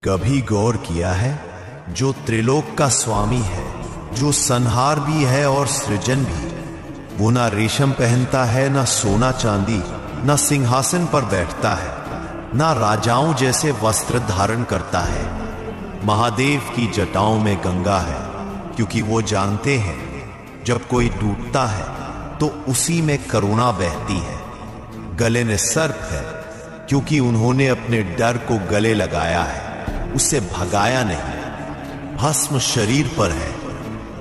कभी गौर किया है, जो त्रिलोक का स्वामी है, जो संहार भी है और सृजन भी, वो ना रेशम पहनता है, ना सोना चांदी, ना सिंहासन पर बैठता है, ना राजाओं जैसे वस्त्र धारण करता है। महादेव की जटाओं में गंगा है, क्योंकि वो जानते हैं जब कोई टूटता है तो उसी में करुणा बहती है। गले में सर्प है, क्योंकि उन्होंने अपने डर को गले लगाया है, उसे भगाया नहीं। भस्म शरीर पर है,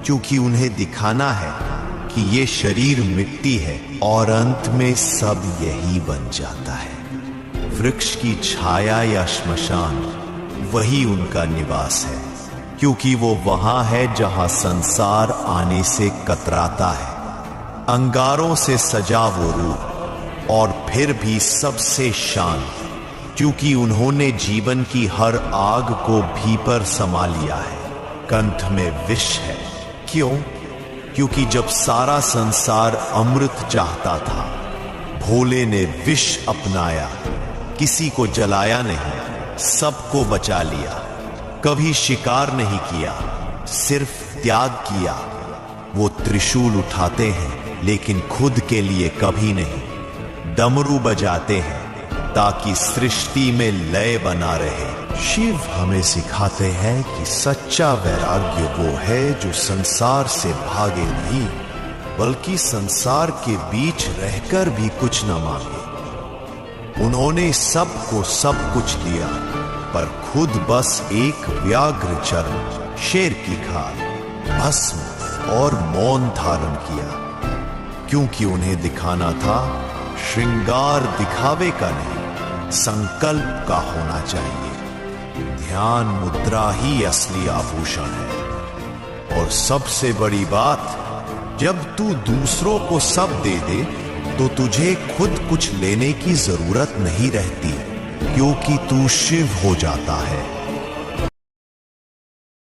क्योंकि उन्हें दिखाना है कि ये शरीर मिट्टी है और अंत में सब यही बन जाता है। वृक्ष की छाया या श्मशान, वही उनका निवास है, क्योंकि वो वहां है जहां संसार आने से कतराता है। अंगारों से सजा वो रूप, और फिर भी सबसे शांत, क्योंकि उन्होंने जीवन की हर आग को भीतर समा लिया है। कंठ में विष है, क्यों? क्योंकि जब सारा संसार अमृत चाहता था, भोले ने विष अपनाया, किसी को जलाया नहीं, सबको बचा लिया। कभी शिकार नहीं किया, सिर्फ त्याग किया। वो त्रिशूल उठाते हैं, लेकिन खुद के लिए कभी नहीं। डमरू बजाते हैं ताकि सृष्टि में लय बना रहे। शिव हमें सिखाते हैं कि सच्चा वैराग्य वो है जो संसार से भागे नहीं, बल्कि संसार के बीच रहकर भी कुछ न मांगे। उन्होंने सबको सब कुछ दिया, पर खुद बस एक व्याघ्र चर्म, शेर की खाल, भस्म और मौन धारण किया, क्योंकि उन्हें दिखाना था श्रृंगार दिखावे का नहीं, संकल्प का होना चाहिए। ध्यान मुद्रा ही असली आभूषण है। और सबसे बड़ी बात, जब तू दूसरों को सब दे दे तो तुझे खुद कुछ लेने की जरूरत नहीं रहती, क्योंकि तू शिव हो जाता है।